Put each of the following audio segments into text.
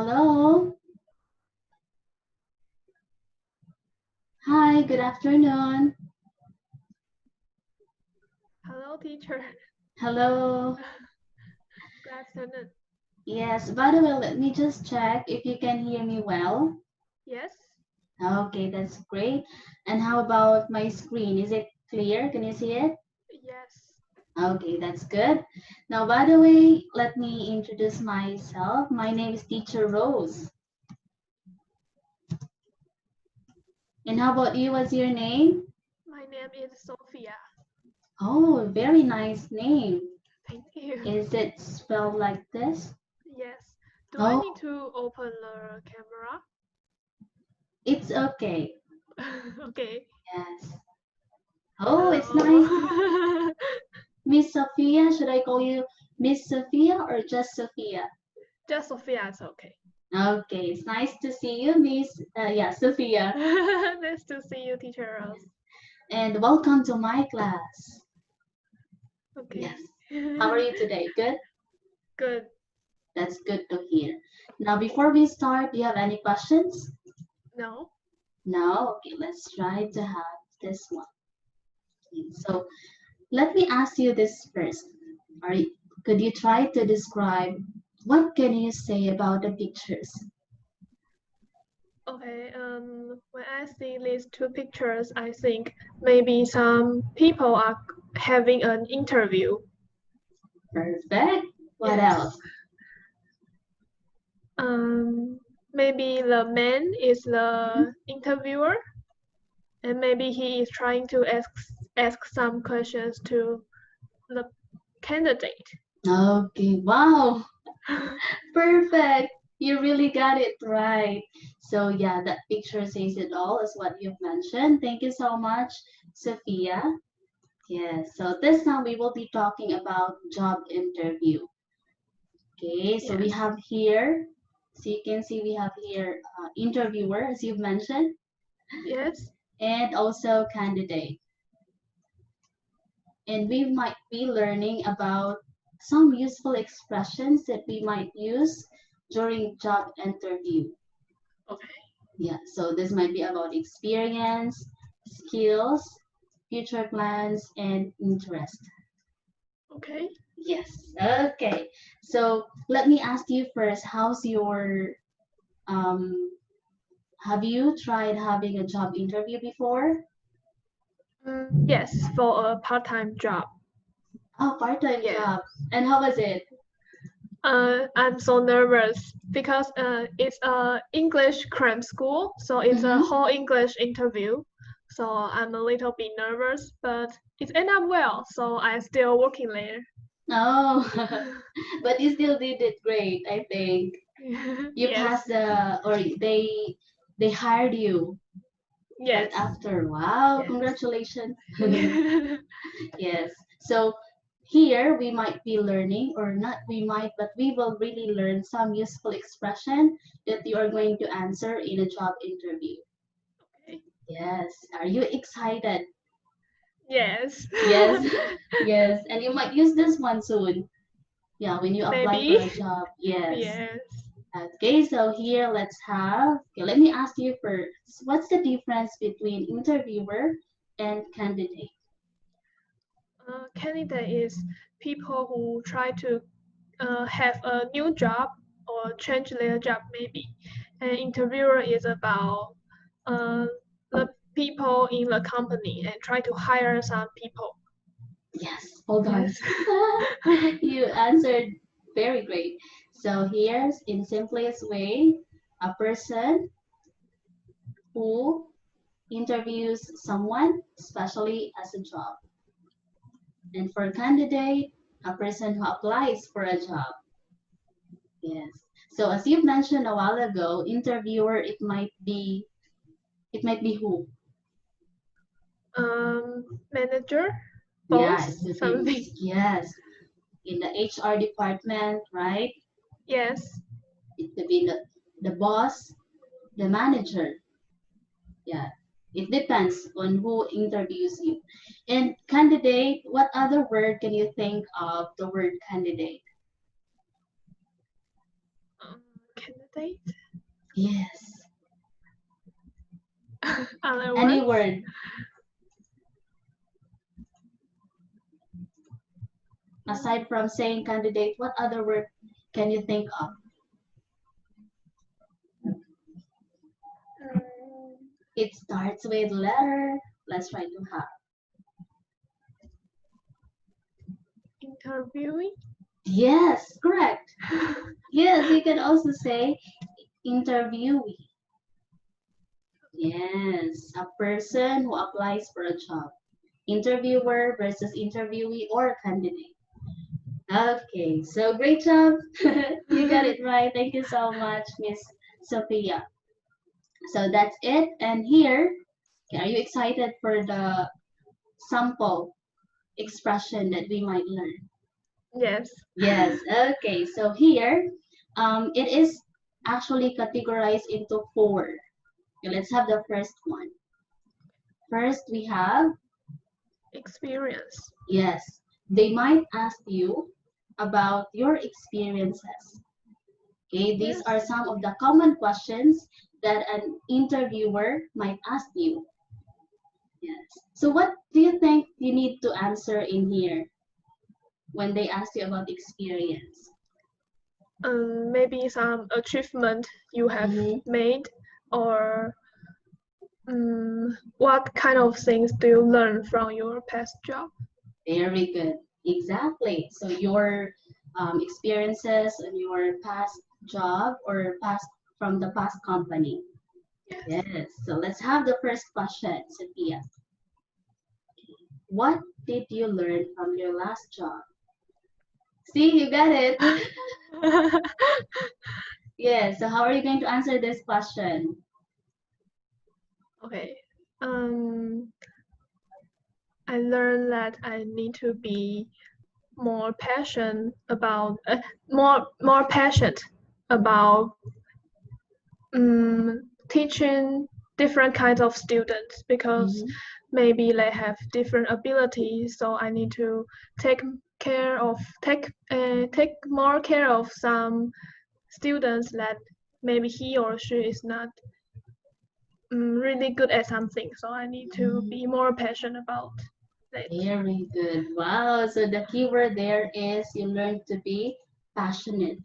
Hello. Hi, good afternoon. Hello, teacher. Hello. Good afternoon. Yes, by the way, let me just check if you can hear me well. Yes? Okay, that's great. And how about my screen? Is it clear? Can you see it? Yes. Okay, that's good. Now, by the way, let me introduce myself. My name is Teacher Rose. And how about you? What's your name? My name is Sophia. Oh, very nice name. Thank you. Is it spelled like this? Yes. Do I Oh, need to open the camera? it's okay. Okay. Yes. Oh, it's nice. Hello. Miss Sophia, should I call you Miss Sophia or just Sophia? Just Sophia is okay. Okay, it's nice to see you, Miss. Yeah, Sophia. Nice to see you, teacher Rose. And welcome to my class. Okay. Yes. How are you today? Good? Good. That's good to hear. Now, before we start, do you have any questions? No? No? Okay, let's try to have this one. Okay, so, let me ask you this first. Are you, could you try to describe what can you say about the pictures? Okay, when I see these two pictures, I think maybe some people are having an interview. Perfect. What Yes. else? Maybe the man is the interviewer, and maybe he is trying to ask some questions to the candidate. Okay, wow, perfect. You really got it right. So yeah, that picture says it all, is what you've mentioned. Thank you so much, Sophia. Yes, so this time we will be talking about job interview. Okay, so we Yes. have here, so you can see we have here interviewer, as you've mentioned, Yes. and also candidate. And we might be learning about some useful expressions that we might use during job interview. Okay. Yeah, so this might be about experience, skills, future plans, and interest. Okay. Yes, okay. So let me ask you first, how's your, um, have you tried having a job interview before? Yes, for a part-time job. Oh, part-time Yes. job. And how was it? I'm so nervous because it's a English cram school, so it's a Mm-hmm. whole English interview. So I'm a little bit nervous, but it ended up well. So I'm still working there. Oh, but you still did it great, I think. You Yes. passed the, or they hired you right Yes. after. Wow, Yes. congratulations. Yes. So here we might be learning, or not we might, but we will really learn some useful expression that you are going to answer in a job interview. Okay. Yes. Are you excited? Yes. Yes. Yes. And you might use this one soon. Yeah, when you apply for Maybe. a job. Yes. Yes. Okay, so here let's have, okay, let me ask you first, what's the difference between interviewer and candidate? Candidate is people who try to have a new job or change their job maybe. And interviewer is about uh, the people in the company and try to hire some people. Yes, hold on. Yes. You answered very great. So here's in simplest way, a person who interviews someone, especially as a job. And for candidate, a person who applies for a job. Yes. So as you've mentioned a while ago, interviewer, it might be who? Manager, Yeah, boss, it could be, something. yes, in the HR department, right? Yes. It could be the boss, the manager. Yeah, it depends on who interviews you. And candidate, what other word can you think of the word candidate? Um, candidate. candidate. Yes. Other Any words? word. Aside from saying candidate, what other word can you think of? It starts with letter. Let's try to have. Interviewing. Yes, correct. Yes, you can also say interviewee. Yes, a person who applies for a job. Interviewer versus interviewee or candidate. Okay, so great job. You got it right. Thank you so much, Miss Sophia. So that's it. And here, are you excited for the sample expression that we might learn? Yes. Yes. Okay. So here, it is actually categorized into four. Okay, let's have the first one. First, we have, Experience. yes, they might ask you about your experiences. Okay, these Yes. are some of the common questions that an interviewer might ask you. Yes. So what do you think you need to answer in here when they ask you about experience? Maybe some achievement you have made, or what kind of things do you learn from your past job? Very good. Exactly. So your experiences in your past job or past from the past company. Yes. Yes. So let's have the first question, Sophia. What did you learn from your last job? See, you got it. Yes. So how are you going to answer this question? Okay. I learned that I need to be more passionate about more passionate about teaching different kinds of students, because maybe they have different abilities. So I need to take more care of some students that maybe he or she is not really good at something. So I need to be more passionate about that. Very good. Wow. So the keyword there is you learn to be passionate.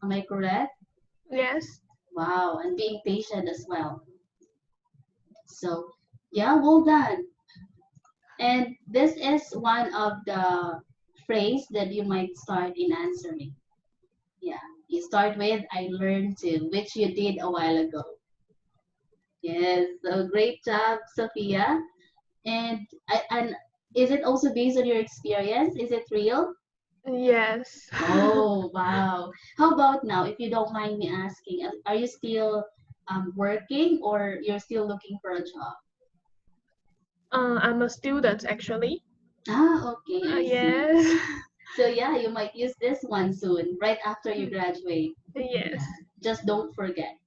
Am I correct? Yes. Wow. And being patient as well. So yeah, well done. And this is one of the phrase that you might start in answering. Yeah. You start with I learned to, which you did a while ago. Yes. So great job, Sophia. And is it also based on your experience? Is it real? Yes. Oh, wow. How about now, if you don't mind me asking, are you still working or you're still looking for a job? I'm a student actually. Ah, okay, I see. Yes. So yeah, you might use this one soon, right after you graduate. Yes. Just don't forget.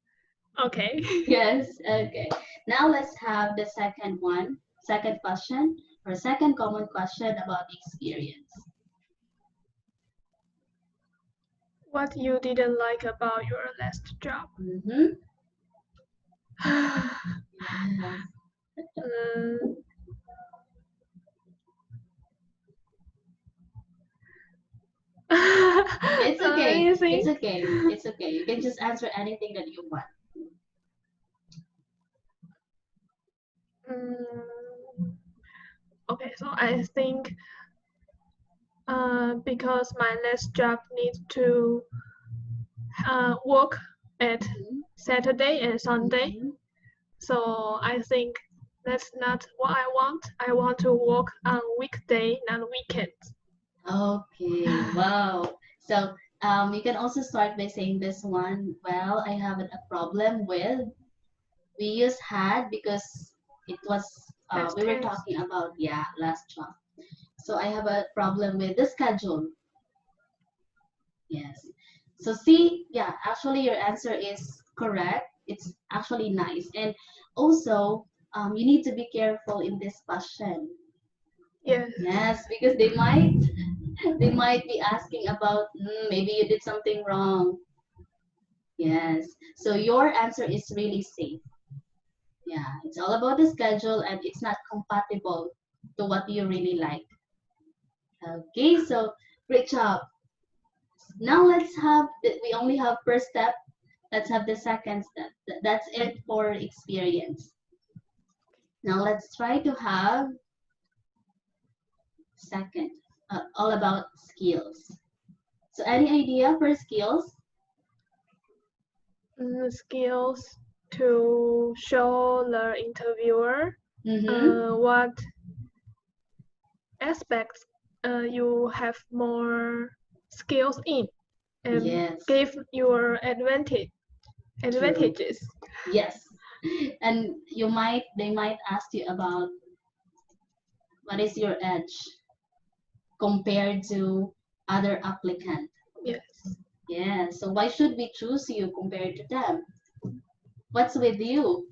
Okay. Yes, okay. Now let's have the second one, second question, or second common question about experience. What you didn't like about your last job? Mm-hmm. It's okay. It's okay. It's okay. You can just answer anything that you want. Okay, so I think because my last job needs to work at Saturday and Sunday, so I think that's not what I want. I want to work on weekday, not weekends. Okay, wow. So you can also start by saying this one. Well, I have a problem with. We use had because it was we were talking about last job. So I have a problem with the schedule. Yes. So see, yeah, actually your answer is correct. It's actually nice. And also, you need to be careful in this question. Yes. Yes, because they might They might be asking about maybe you did something wrong. Yes. So your answer is really safe. Yeah, it's all about the schedule and it's not compatible to what you really like. Okay, so great job. Now let's have, we only have first step. Let's have the second step. That's it for experience. Now let's try to have second, all about skills. So any idea for skills? Skills to show the interviewer Mm-hmm. what aspects you have more skills in and Yes, give your true. advantages. Yes. And they might ask you about what is your edge compared to other applicant. Yes. Yeah, so why should we choose you compared to them? What's with you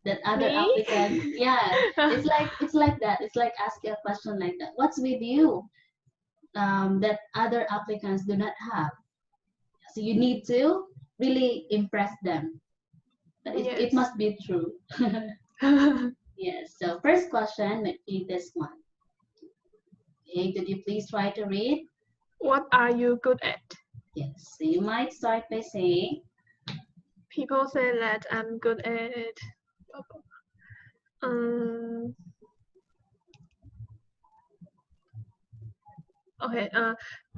that other Me? applicant? Yeah, it's like that. It's like asking a question like that. What's with you that other applicants do not have? So you need to really impress them. But it Yes. must be true. Yes. So first question might be this one. Okay, could you please try to read? What are you good at? Yes. So you might start by saying, People say that I'm good at um okay,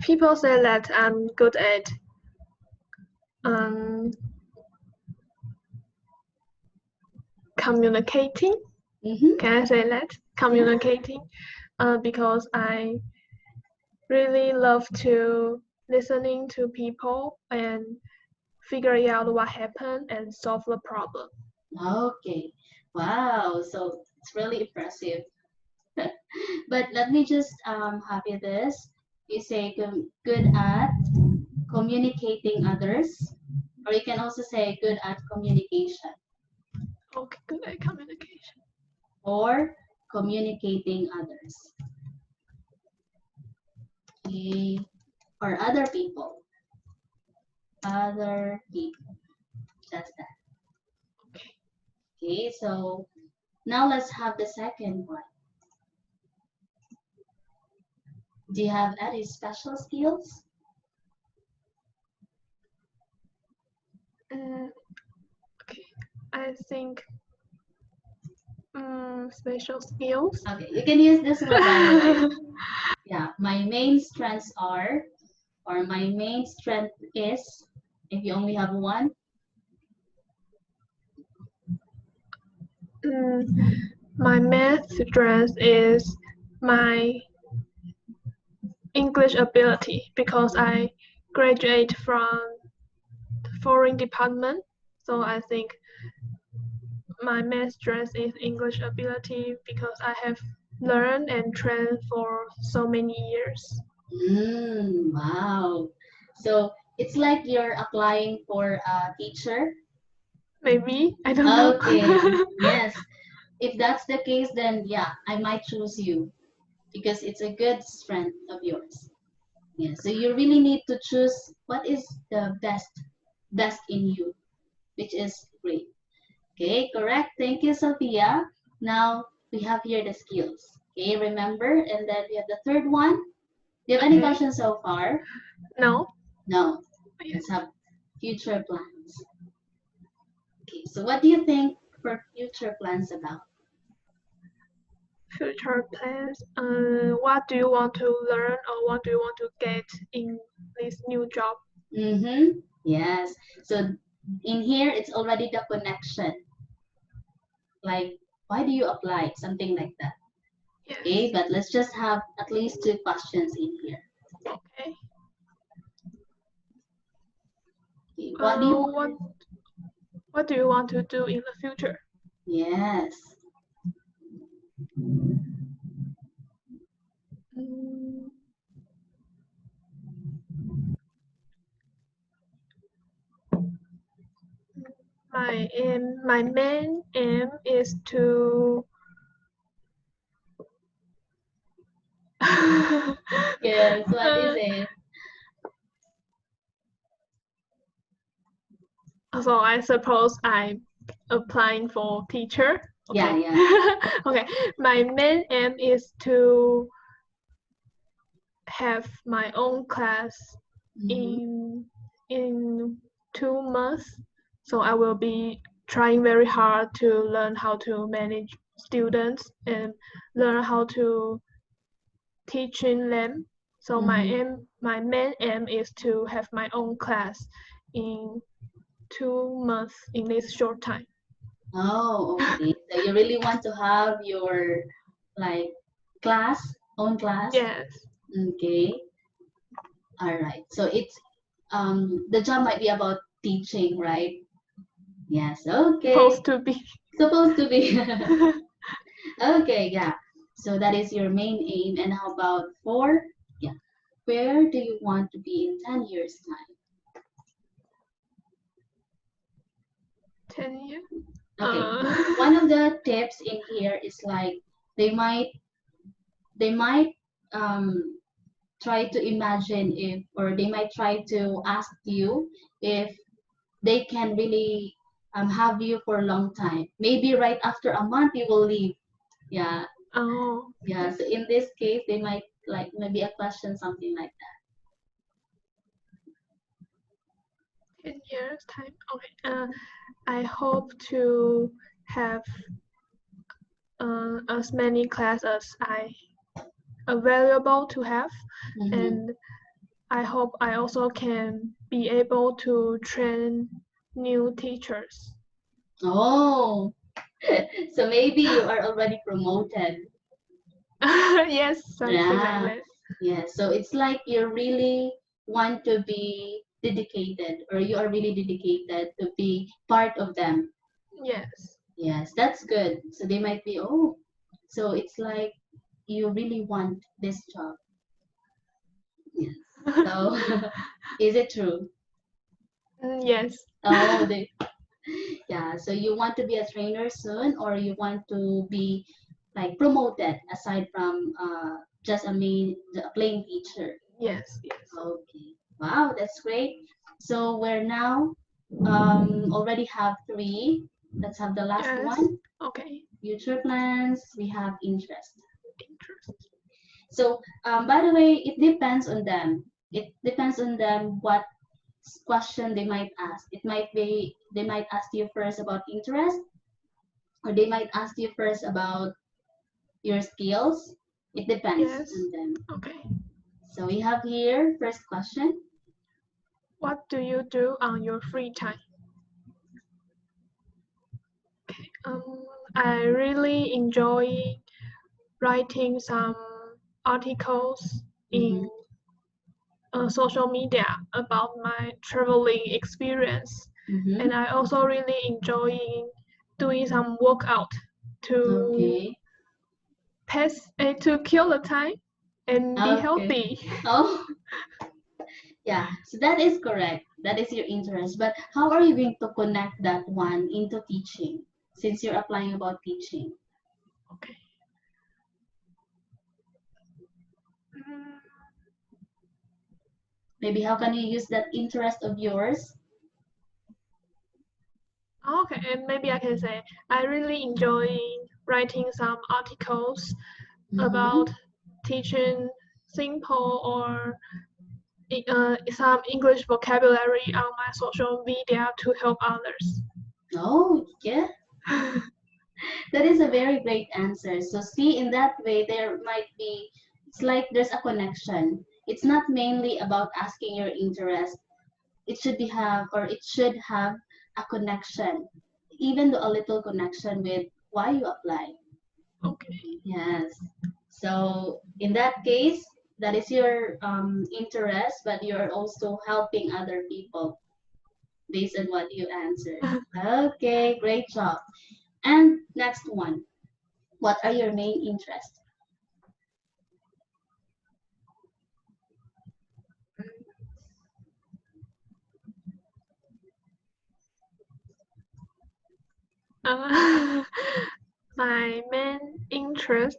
people say that I'm good at um communicating. mm-hmm, Can I say that? Communicating. Because I really love to listening to people and figuring out what happened and solve the problem. okay. Wow. So it's really impressive. But let me just have you this. You say good at communicating others, or you can also say good at communication Okay, good at communication. or communicating others. Okay. Or other people. Other people. Just that. Okay. Okay, so now let's have the second one. Do you have any special skills? Okay. I think special skills. Okay, you can use this one by the way. Yeah, my main strengths are, or my main strength is, if you only have one. My math strength is my English ability because I graduate from foreign department. So I think my main strength is English ability because I have learned and trained for so many years. Wow. So it's like you're applying for a teacher. Maybe, I don't Okay. know. Yes. If that's the case, then yeah, I might choose you because it's a good strength of yours. Yeah. So you really need to choose what is the best in you, which is great. Okay, correct. Thank you, Sophia. Now we have here the skills. Okay, remember, and then we have the third one. Do you have any Okay. questions so far? No. No. Let's have future plans. Okay, so what do you think for future plans about? Future plans. What do you want to learn or what do you want to get in this new job? Mm-hmm. Yes. So in here, it's already the connection. Like, why do you apply? Something like that. Yes. Okay, but let's just have at least two questions in here. Okay. Okay, what do you want? What do you want to do in the future? Yes. My main aim is to Yes, what is it? So I suppose I'm applying for teacher. Yeah, Okay. yeah. Okay. My main aim is to have my own class Mm-hmm. in 2 months. So I will be trying very hard to learn how to manage students and learn how to teaching them. So Mm-hmm. my main aim is to have my own class in 2 months in this short time. Oh, okay. So you really want to have your like class, own class? Yes, Okay. All right. So it's the job might be about teaching, right? Yes. Okay. supposed to be. Supposed to be. Okay, yeah. So that is your main aim. And how about for, yeah, where do you want to be in 10 years time? 10 years. Okay. Uh, One of the tips in here is like they might they might um try to imagine if, or they might try to ask you if they can really have you for a long time. Maybe right after a month you will leave. Yeah, oh, yeah. okay. So in this case, they might like maybe a question, something like 10 years time. Okay. I hope to have as many classes as I available to have, that. Mm-hmm. and I hope I also can be able to train new teachers. Oh, so maybe you are already promoted. Yes, something like Yeah, that. yeah. So it's like you really want to be dedicated, or you are really dedicated to be part of them. Yes. Yes, that's good. So they might be, oh, so it's like you really want this job. Yes. So is it true? Yes. Oh, they, yeah. So you want to be a trainer soon, or you want to be like promoted aside from just a plain teacher. Yes. Yes. Okay. Wow, that's great. So we're now already have three. Let's have the last Yes. one. Okay. Future plans. We have interest. Interest. So by the way, it depends on them. It depends on them what question they might ask. It might be they might ask you first about interest, or they might ask you first about your skills. It depends Yes. on them. Okay. So we have here first question. What do you do on your free time? Um, I really enjoy writing some articles in Mm-hmm. social media about my traveling experience, Mm-hmm. and I also really enjoy doing some workout to Okay. to kill the time and be Okay. healthy. Oh, yeah. So that is correct. That is your interest. But how are you going to connect that one into teaching since you're applying about teaching? Okay. Mm, Maybe how can you use that interest of yours? okay, and maybe I can say I really enjoy writing some articles Mm-hmm. about teaching simple or some English vocabulary on my social media to help others. Oh, yeah. That is a very great answer. So see, in that way, there might be, it's like there's a connection. It's not mainly about asking your interest. It should be have, or it should have a connection, even though a little connection with why you apply. Okay. Yes. So in that case, that is your interest, but you're also helping other people based on what you answered. Okay, great job. And next one, what are your main interests? Uh, my main interest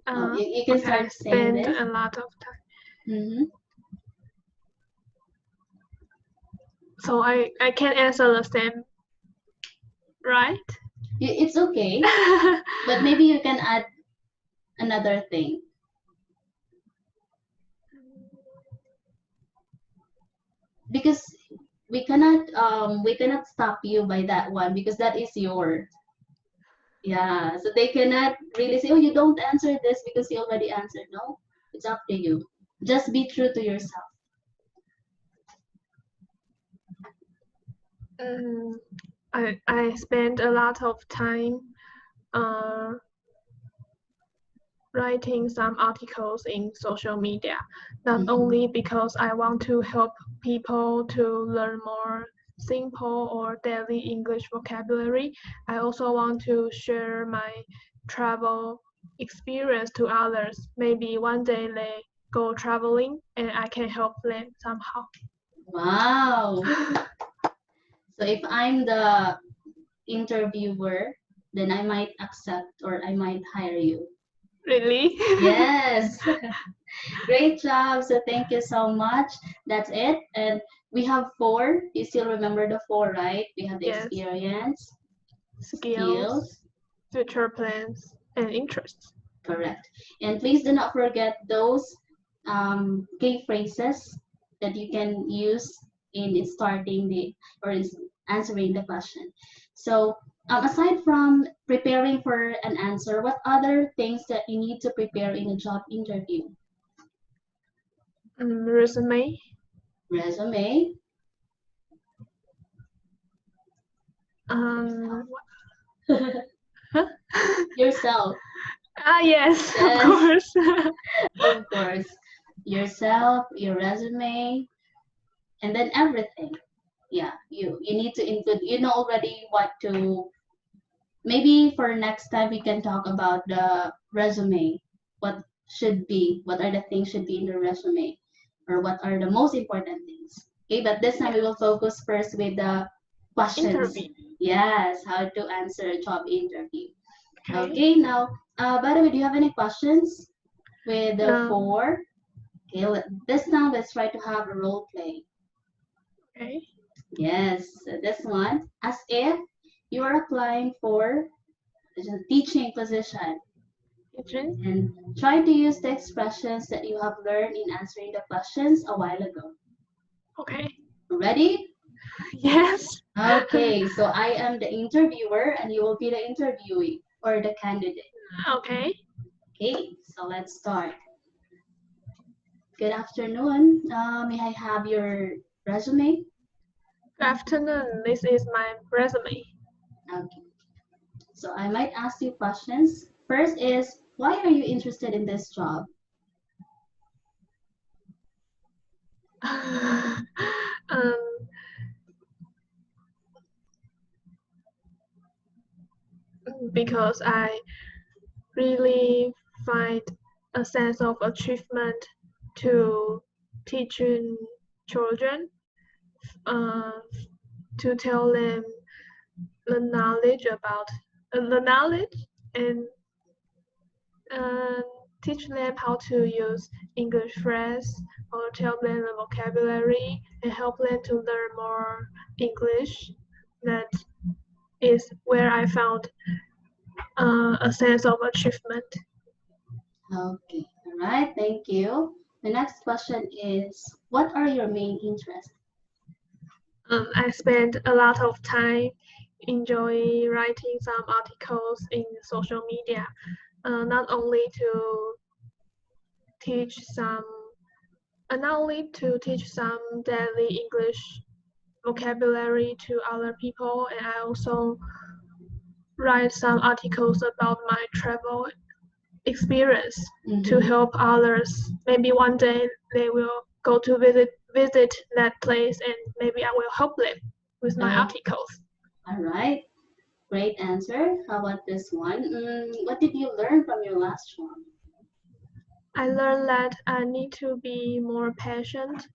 You can what I start saying spend this. a lot of time. Mm-hmm. So I can answer the same, right? It's okay, but maybe you can add another thing. Because we cannot stop you by that one, because that is your, yeah, so they cannot really say, oh, you don't answer this because you already answered. No, it's up to you. Just be true to yourself. I spend a lot of time writing some articles in social media, not only because I want to help people to learn more simple or daily English vocabulary. I also want to share my travel experience to others. Maybe one day they go traveling and I can help them somehow. Wow. So if I'm the interviewer, then I might accept, or I might hire you. Really? Yes. Great job. So thank you so much. That's it. And we have 4. You still remember the 4, right? We have the Yes. experience, Skills, future plans, and interests. Correct. And please do not forget those key phrases that you can use in starting or in answering the question. So aside from preparing for an answer, what other things that you need to prepare in a job interview? Resume. Resume. Yourself. Yes, Yes. of course. Of course. Yourself, your resume, and then everything. Yeah, you need to include, you know already what to, maybe for next time we can talk about the resume. What are the things should be in the resume, or what are the most important things. Okay, but this time we will focus first with the questions. Interview. Yes, how to answer a job interview. Okay. Okay, now, by the way, do you have any questions with the 4? Okay, this time let's try to have a role play. Okay. Yes, so this one, as if you are applying for a teaching position. Teaching. And try to use the expressions that you have learned in answering the questions a while ago. Okay. Ready? Yes. Okay, so I am the interviewer and you will be the interviewee or the candidate. Okay. Okay, so let's start. Good afternoon. May I have your resume? Good afternoon. This is my resume. Okay. So I might ask you questions. First is, why are you interested in this job? Because I really find a sense of achievement to teaching children, to tell them the knowledge and teach them how to use English phrase, or tell them the vocabulary and help them to learn more English. That is where I found a sense of achievement. Okay, all right, thank you. The next question is, what are your main interests? I spend a lot of time enjoy writing some articles in social media, not only to teach some daily English vocabulary to other people, and I also write some articles about my travel experience to help others. Maybe one day they will go to visit that place, and maybe I will help them with my articles. All right, great answer. How about this one? What did you learn from your last job? I learned that I need to be more patient,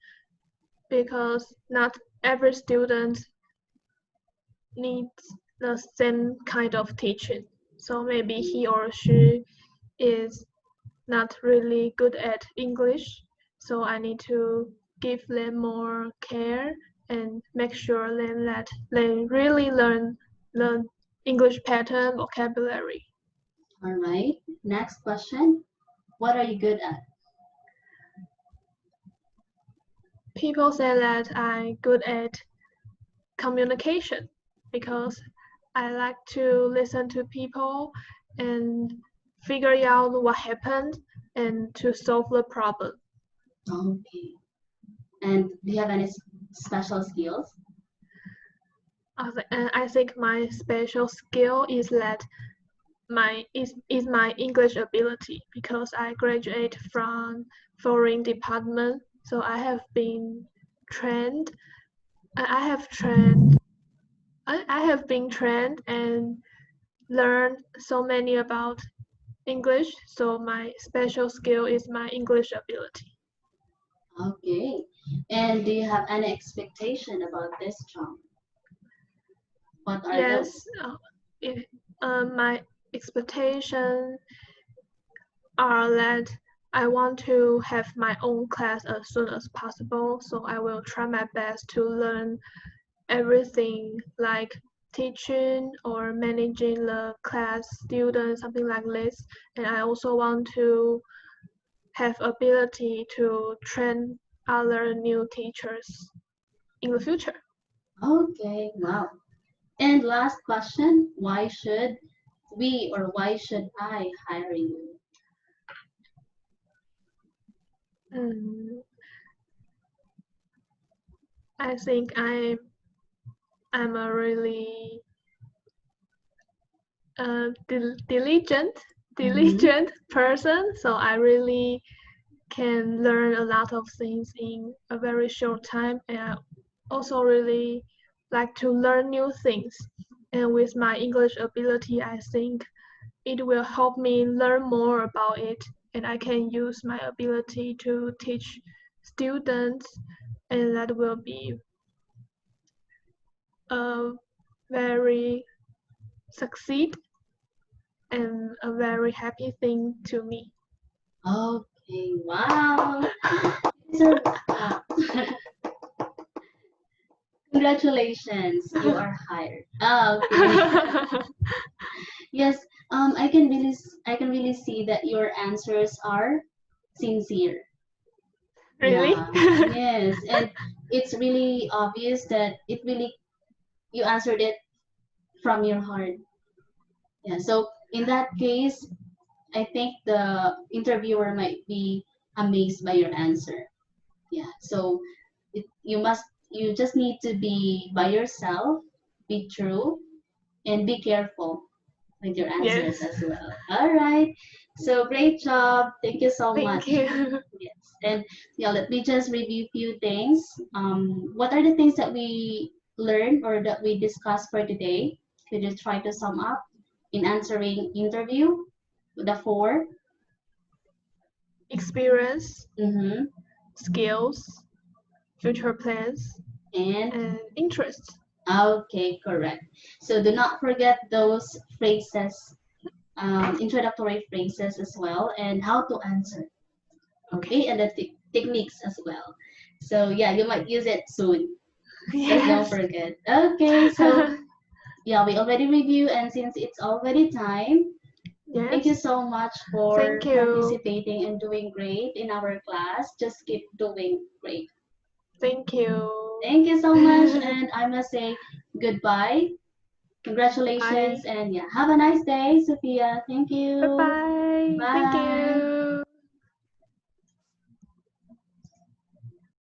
because not every student needs the same kind of teaching. So maybe he or she is not really good at English, so I need to give them more care and make sure them that they really learn English pattern vocabulary. All right. Next question. What are you good at? People say that I'm good at communication because I like to listen to people and figure out what happened and to solve the problem. Okay. And do you have any special skills? I think my special skill is that my English ability because I graduate from foreign department, so I have been trained. I have trained. I have been trained and learned so many about English. So my special skill is my English ability. Okay. And do you have any expectation about this job? What are Yes, those? if, my expectations are that I want to have my own class as soon as possible. So I will try my best to learn everything like teaching or managing the class students, something like this. And I also want to have ability to train other new teachers in the future. Okay. Wow. And last question. Why should we or why should I hire you? Mm, I think I'm a really diligent person, so I really can learn a lot of things in a very short time, and I also really like to learn new things. And with my English ability, I think it will help me learn more about it, and I can use my ability to teach students, and that will be a very succeed and a very happy thing to me. Okay. Wow. So, congratulations, you are hired. Oh, okay. Yes, I can really see that your answers are sincere. Really? Yeah, yes, and it's really obvious that you answered it from your heart. Yeah, so in that case, I think the interviewer might be amazed by your answer. Yeah, so you just need to be by yourself, be true, and be careful with your answers Yes. as well. All right. So great job. Thank you so Thank much. you. Yes. And yeah, let me just review a few things. What are the things that we learned or that we discussed for today? Could you try to sum up in answering interview? The four. Experience, Mm-hmm. skills, future plans, And and interests. okay, correct. So do not forget those phrases, introductory phrases as well, and how to answer. Okay, and the techniques as well. So yeah, you might use it soon. Just don't Yes. forget. Okay, so yeah, we already review, and since it's already time, thank you Yes. so much for Thank you. participating and doing great in our class. Just keep doing great. Thank you. Thank you so much, and I must say goodbye. Bye. Congratulations, and yeah, have a nice day, Sophia. Thank Bye you. bye. Thank Bye. you.